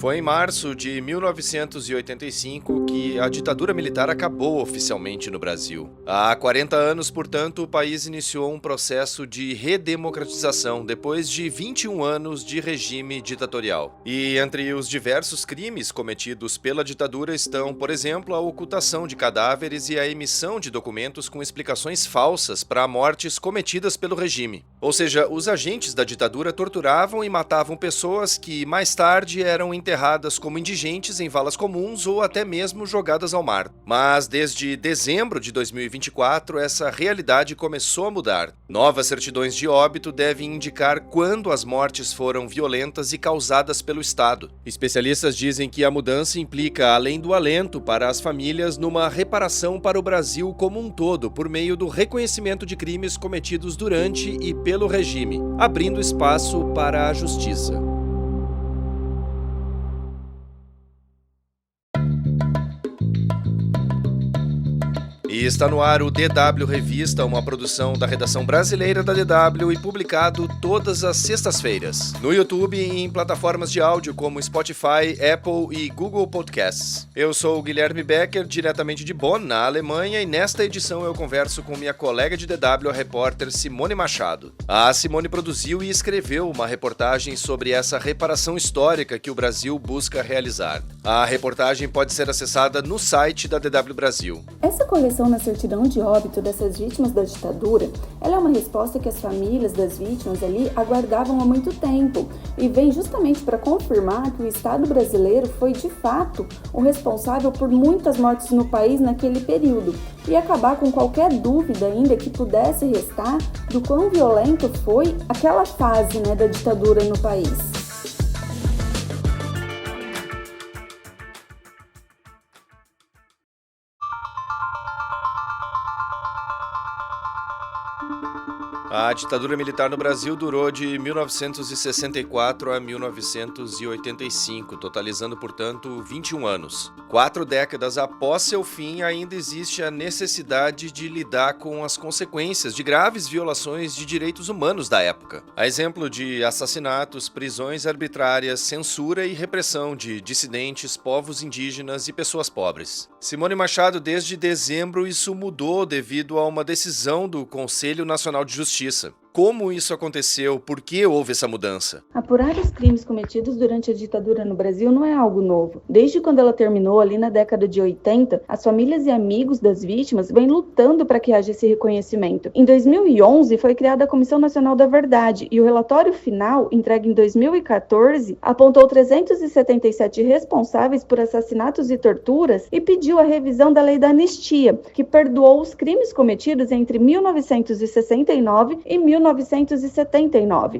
Foi em março de 1985 que a ditadura militar acabou oficialmente no Brasil. Há 40 anos, portanto, o país iniciou um processo de redemocratização depois de 21 anos de regime ditatorial. E entre os diversos crimes cometidos pela ditadura estão, por exemplo, a ocultação de cadáveres e a emissão de documentos com explicações falsas para mortes cometidas pelo regime. Ou seja, os agentes da ditadura torturavam e matavam pessoas que, mais tarde, eram enterradas como indigentes em valas comuns ou até mesmo jogadas ao mar. Mas desde dezembro de 2024, essa realidade começou a mudar. Novas certidões de óbito devem indicar quando as mortes foram violentas e causadas pelo Estado. Especialistas dizem que a mudança implica, além do alento para as famílias, numa reparação para o Brasil como um todo, por meio do reconhecimento de crimes cometidos durante e pelo regime, abrindo espaço para a justiça. E está no ar o DW Revista, uma produção da redação brasileira da DW e publicado todas as sextas-feiras, no YouTube e em plataformas de áudio como Spotify, Apple e Google Podcasts. Eu sou o Guilherme Becker, diretamente de Bonn, na Alemanha, e nesta edição eu converso com minha colega de DW, a repórter Simone Machado. A Simone produziu e escreveu uma reportagem sobre essa reparação histórica que o Brasil busca realizar. A reportagem pode ser acessada no site da DW Brasil. Essa correção na certidão de óbito dessas vítimas da ditadura, ela é uma resposta que as famílias das vítimas ali aguardavam há muito tempo e vem justamente para confirmar que o Estado brasileiro foi de fato o responsável por muitas mortes no país naquele período e acabar com qualquer dúvida ainda que pudesse restar do quão violento foi aquela fase, da ditadura no país. A ditadura militar no Brasil durou de 1964 a 1985, totalizando, portanto, 21 anos. 4 décadas após seu fim, ainda existe a necessidade de lidar com as consequências de graves violações de direitos humanos da época. A exemplo de assassinatos, prisões arbitrárias, censura e repressão de dissidentes, povos indígenas e pessoas pobres. Simone Machado, desde dezembro, isso mudou devido a uma decisão do Conselho Nacional de Justiça. Como isso aconteceu? Por que houve essa mudança? Apurar os crimes cometidos durante a ditadura no Brasil não é algo novo. Desde quando ela terminou ali na década de 80, as famílias e amigos das vítimas vêm lutando para que haja esse reconhecimento. Em 2011, foi criada a Comissão Nacional da Verdade e o relatório final, entregue em 2014, apontou 377 responsáveis por assassinatos e torturas e pediu a revisão da Lei da Anistia, que perdoou os crimes cometidos entre 1969 e 1979.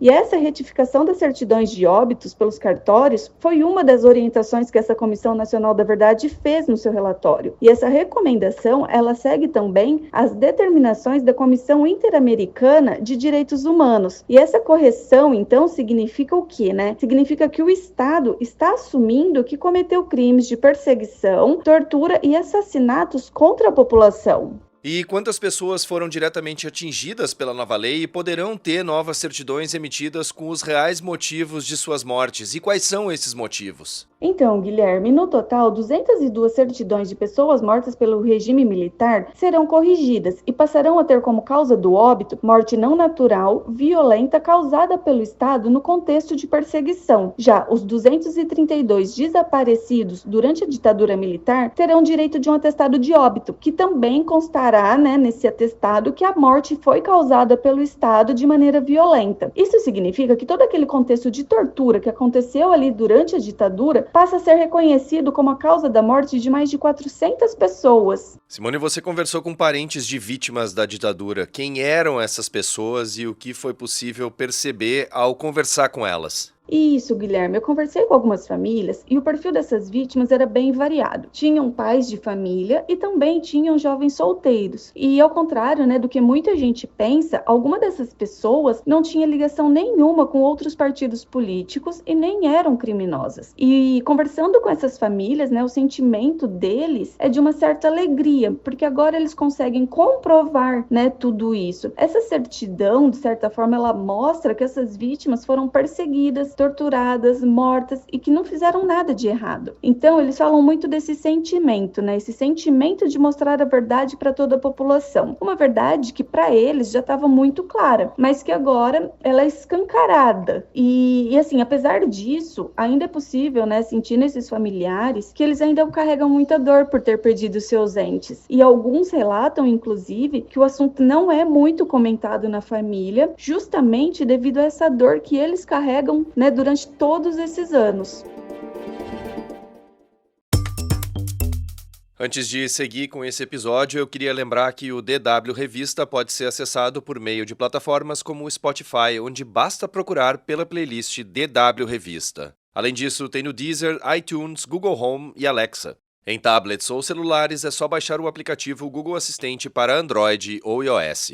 E essa retificação das certidões de óbitos pelos cartórios foi uma das orientações que essa Comissão Nacional da Verdade fez no seu relatório. E essa recomendação, ela segue também as determinações da Comissão Interamericana de Direitos Humanos. E essa correção, então, significa o quê, Significa que o Estado está assumindo que cometeu crimes de perseguição, tortura e assassinatos contra a população. E quantas pessoas foram diretamente atingidas pela nova lei e poderão ter novas certidões emitidas com os reais motivos de suas mortes? E quais são esses motivos? Então, Guilherme, no total, 202 certidões de pessoas mortas pelo regime militar serão corrigidas e passarão a ter como causa do óbito morte não natural, violenta, causada pelo Estado no contexto de perseguição. Já os 232 desaparecidos durante a ditadura militar terão direito de um atestado de óbito, que também constará nesse atestado que a morte foi causada pelo Estado de maneira violenta. Isso significa que todo aquele contexto de tortura que aconteceu ali durante a ditadura passa a ser reconhecido como a causa da morte de mais de 400 pessoas. Simone, você conversou com parentes de vítimas da ditadura. Quem eram essas pessoas e o que foi possível perceber ao conversar com elas? Isso, Guilherme. Eu conversei com algumas famílias e o perfil dessas vítimas era bem variado. Tinham pais de família e também tinham jovens solteiros. E ao contrário, do que muita gente pensa, alguma dessas pessoas não tinha ligação nenhuma com outros partidos políticos e nem eram criminosas. E conversando com essas famílias, o sentimento deles é de uma certa alegria, porque agora eles conseguem comprovar, tudo isso. Essa certidão, de certa forma, ela mostra que essas vítimas foram perseguidas torturadas, mortas e que não fizeram nada de errado. Então, eles falam muito desse sentimento, né? Esse sentimento de mostrar a verdade para toda a população. Uma verdade que para eles já estava muito clara, mas que agora ela é escancarada. E assim, apesar disso, ainda é possível, né, sentir nesses familiares que eles ainda carregam muita dor por ter perdido seus entes. E alguns relatam, inclusive, que o assunto não é muito comentado na família, justamente devido a essa dor que eles carregam, né, durante todos esses anos. Antes de seguir com esse episódio, eu queria lembrar que o DW Revista pode ser acessado por meio de plataformas como o Spotify, onde basta procurar pela playlist DW Revista. Além disso, tem no Deezer, iTunes, Google Home e Alexa. Em tablets ou celulares, é só baixar o aplicativo Google Assistente para Android ou iOS.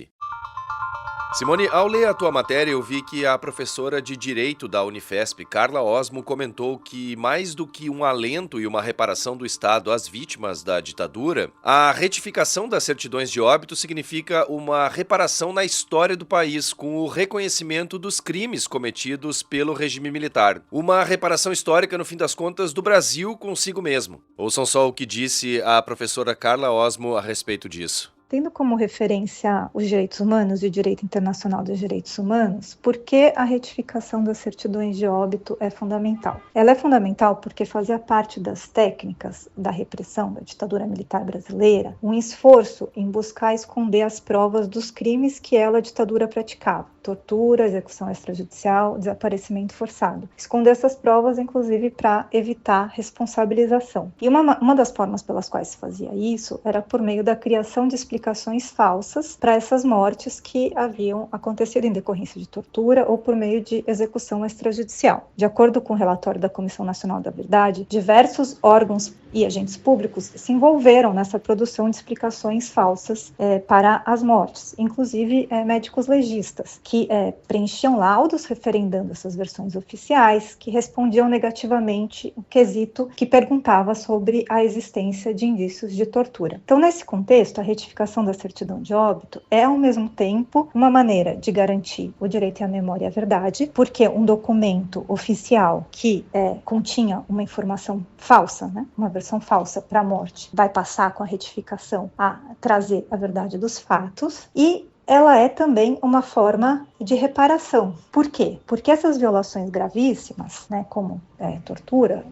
Simone, ao ler a tua matéria, eu vi que a professora de Direito da Unifesp, Carla Osmo, comentou que, mais do que um alento e uma reparação do Estado às vítimas da ditadura, a retificação das certidões de óbito significa uma reparação na história do país, com o reconhecimento dos crimes cometidos pelo regime militar. Uma reparação histórica, no fim das contas, do Brasil consigo mesmo. Ouçam só o que disse a professora Carla Osmo a respeito disso. Tendo como referência os direitos humanos e o direito internacional dos direitos humanos, por que a retificação das certidões de óbito é fundamental? Ela é fundamental porque fazia parte das técnicas da repressão da ditadura militar brasileira um esforço em buscar esconder as provas dos crimes que ela, a ditadura, praticava. Tortura, execução extrajudicial, desaparecimento forçado. Esconder essas provas, inclusive, para evitar responsabilização. E uma das formas pelas quais se fazia isso era por meio da criação de explicações falsas para essas mortes que haviam acontecido em decorrência de tortura ou por meio de execução extrajudicial. De acordo com o relatório da Comissão Nacional da Verdade, diversos órgãos e agentes públicos se envolveram nessa produção de explicações falsas para as mortes, inclusive médicos legistas, que preenchiam laudos referendando essas versões oficiais, que respondiam negativamente o quesito que perguntava sobre a existência de indícios de tortura. Então, nesse contexto, a retificação da certidão de óbito é, ao mesmo tempo, uma maneira de garantir o direito à memória e à verdade, porque um documento oficial que continha uma informação falsa, né, uma versão falsa para a morte, vai passar com a retificação a trazer a verdade dos fatos, e ela é também uma forma de reparação. Por quê? Porque essas violações gravíssimas, né, como tortura,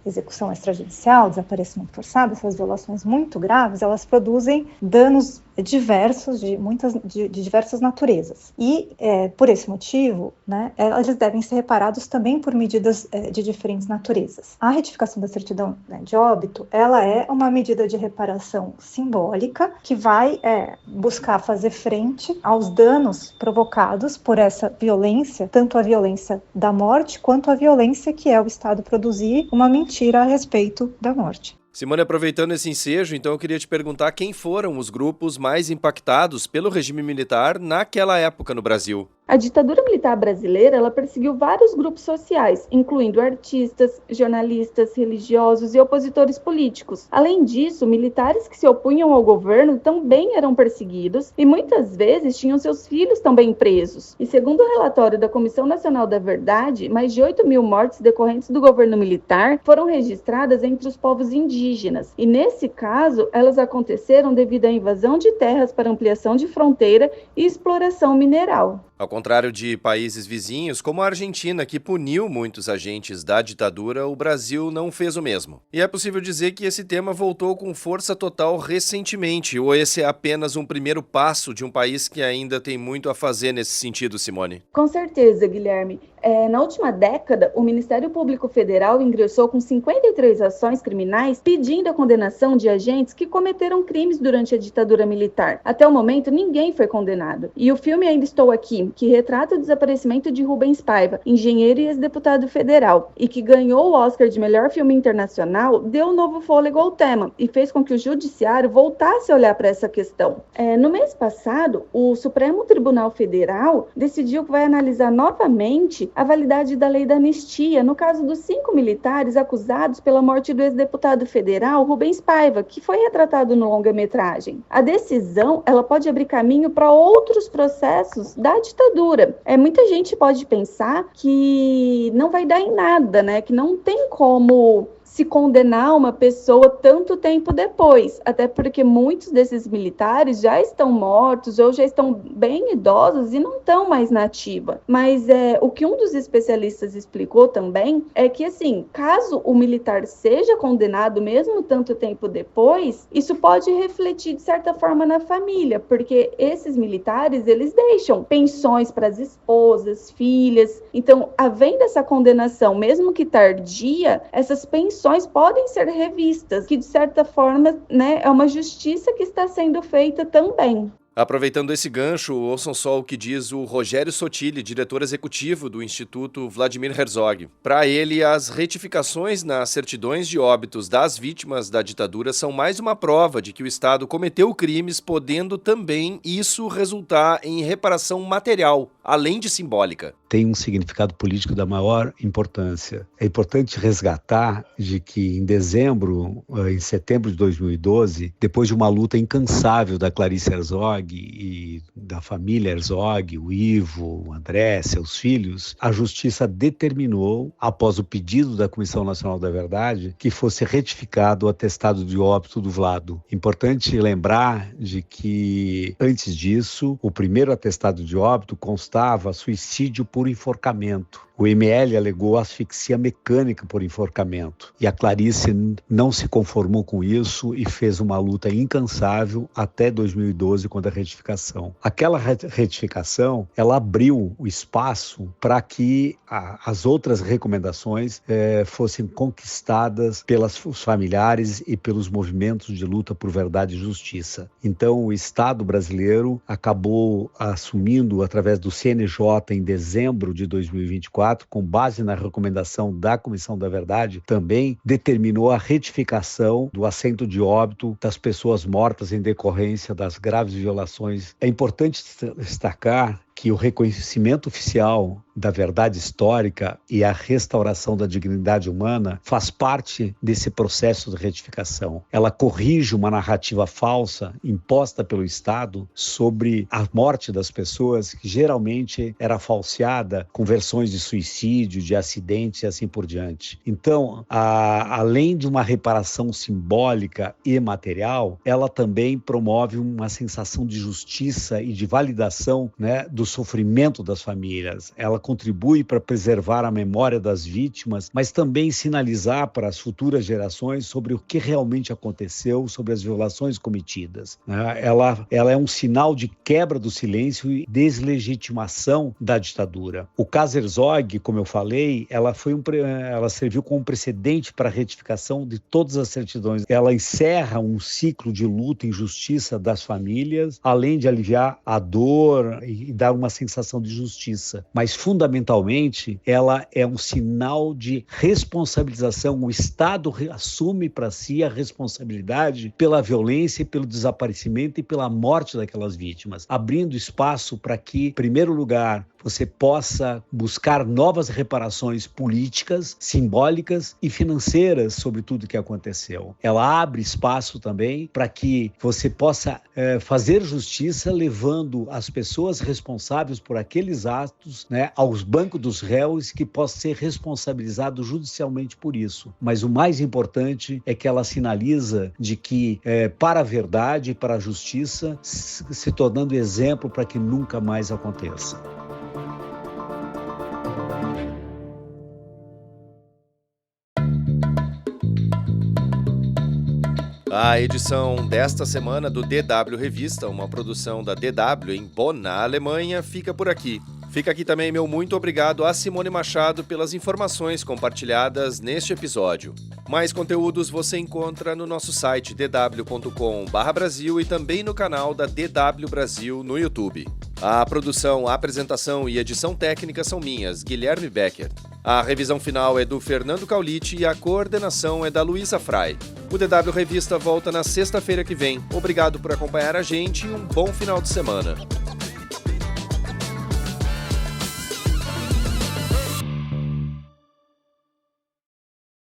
execução extrajudicial, desaparecimento forçado, essas violações muito graves, elas produzem danos diversos, de diversas naturezas. E, por esse motivo, né, eles devem ser reparados também por medidas de diferentes naturezas. A retificação da certidão, né, de óbito, ela é uma medida de reparação simbólica que vai buscar fazer frente aos danos provocados por essa violência, tanto a violência da morte quanto a violência que é o Estado produzir uma mentira a respeito da morte. Simone, aproveitando esse ensejo, então eu queria te perguntar quem foram os grupos mais impactados pelo regime militar naquela época no Brasil. A ditadura militar brasileira, ela perseguiu vários grupos sociais, incluindo artistas, jornalistas, religiosos e opositores políticos. Além disso, militares que se opunham ao governo também eram perseguidos e muitas vezes tinham seus filhos também presos. E segundo o relatório da Comissão Nacional da Verdade, mais de 8.000 mortes decorrentes do governo militar foram registradas entre os povos indígenas. E nesse caso, elas aconteceram devido à invasão de terras para ampliação de fronteira e exploração mineral. Ao contrário de países vizinhos, como a Argentina, que puniu muitos agentes da ditadura, o Brasil não fez o mesmo. E é possível dizer que esse tema voltou com força total recentemente, ou esse é apenas um primeiro passo de um país que ainda tem muito a fazer nesse sentido, Simone? Com certeza, Guilherme. Na última década, o Ministério Público Federal ingressou com 53 ações criminais pedindo a condenação de agentes que cometeram crimes durante a ditadura militar. Até o momento, ninguém foi condenado. E o filme Ainda Estou Aqui, que retrata o desaparecimento de Rubens Paiva, engenheiro e ex-deputado federal, e que ganhou o Oscar de melhor filme internacional, deu um novo fôlego ao tema e fez com que o judiciário voltasse a olhar para essa questão. No mês passado, o Supremo Tribunal Federal decidiu que vai analisar novamente a validade da lei da anistia no caso dos 5 militares acusados pela morte do ex-deputado federal Rubens Paiva, que foi retratado no longa-metragem. A decisão, ela pode abrir caminho para outros processos da ditadura ditadura. Muita gente pode pensar que não vai dar em nada, né? Que não tem como se condenar uma pessoa tanto tempo depois, até porque muitos desses militares já estão mortos ou já estão bem idosos e não estão mais na ativa. Mas o que um dos especialistas explicou também é que, assim, caso o militar seja condenado mesmo tanto tempo depois, isso pode refletir de certa forma na família, porque esses militares, eles deixam pensões para as esposas, filhas. Então, havendo essa condenação, mesmo que tardia, essas pensões podem ser revistas, que de certa forma, né, é uma justiça que está sendo feita também. Aproveitando esse gancho, ouçam só o que diz o Rogério Sotile, diretor executivo do Instituto Vladimir Herzog. Para ele, as retificações nas certidões de óbitos das vítimas da ditadura são mais uma prova de que o Estado cometeu crimes, podendo também isso resultar em reparação material, além de simbólica. Tem um significado político da maior importância. É importante resgatar de que em setembro de 2012, depois de uma luta incansável da Clarice Herzog e da família Herzog, o Ivo, o André, seus filhos, a Justiça determinou, após o pedido da Comissão Nacional da Verdade, que fosse retificado o atestado de óbito do Vlado. Importante lembrar de que, antes disso, o primeiro atestado de óbito constava suicídio por enforcamento. O ML alegou asfixia mecânica por enforcamento. E a Clarice não se conformou com isso e fez uma luta incansável até 2012, quando a retificação. Aquela retificação, ela abriu o espaço para que as outras recomendações fossem conquistadas pelos familiares e pelos movimentos de luta por verdade e justiça. Então, o Estado brasileiro acabou assumindo, através do CNJ, em dezembro de 2024, com base na recomendação da Comissão da Verdade, também determinou a retificação do assento de óbito das pessoas mortas em decorrência das graves violações. É importante destacar que o reconhecimento oficial da verdade histórica e a restauração da dignidade humana faz parte desse processo de retificação. Ela corrige uma narrativa falsa imposta pelo Estado sobre a morte das pessoas, que geralmente era falseada com versões de suicídio, de acidentes e assim por diante. Então, além de uma reparação simbólica e material, ela também promove uma sensação de justiça e de validação, né, do sofrimento das famílias. Ela contribui para preservar a memória das vítimas, mas também sinalizar para as futuras gerações sobre o que realmente aconteceu, sobre as violações cometidas. Ela é um sinal de quebra do silêncio e deslegitimação da ditadura. O caso Herzog, como eu falei, ela serviu como precedente para a retificação de todas as certidões. Ela encerra um ciclo de luta e injustiça das famílias, além de aliviar a dor e dar uma sensação de justiça. Mas, fundamentalmente, ela é um sinal de responsabilização. O Estado assume para si a responsabilidade pela violência, pelo desaparecimento e pela morte daquelas vítimas, abrindo espaço para que, em primeiro lugar, você possa buscar novas reparações políticas, simbólicas e financeiras sobre tudo que aconteceu. Ela abre espaço também para que você possa fazer justiça, levando as pessoas responsáveis por aqueles atos, né, aos bancos dos réus, que possa ser responsabilizado judicialmente por isso. Mas o mais importante é que ela sinaliza de que para a verdade e para a justiça, se tornando exemplo para que nunca mais aconteça. A edição desta semana do DW Revista, uma produção da DW em Bonn, na Alemanha, fica por aqui. Fica aqui também meu muito obrigado a Simone Machado pelas informações compartilhadas neste episódio. Mais conteúdos você encontra no nosso site dw.com/Brasil e também no canal da DW Brasil no YouTube. A produção, a apresentação e edição técnica são minhas, Guilherme Becker. A revisão final é do Fernando Caulite e a coordenação é da Luísa Frei. O DW Revista volta na sexta-feira que vem. Obrigado por acompanhar a gente e um bom final de semana.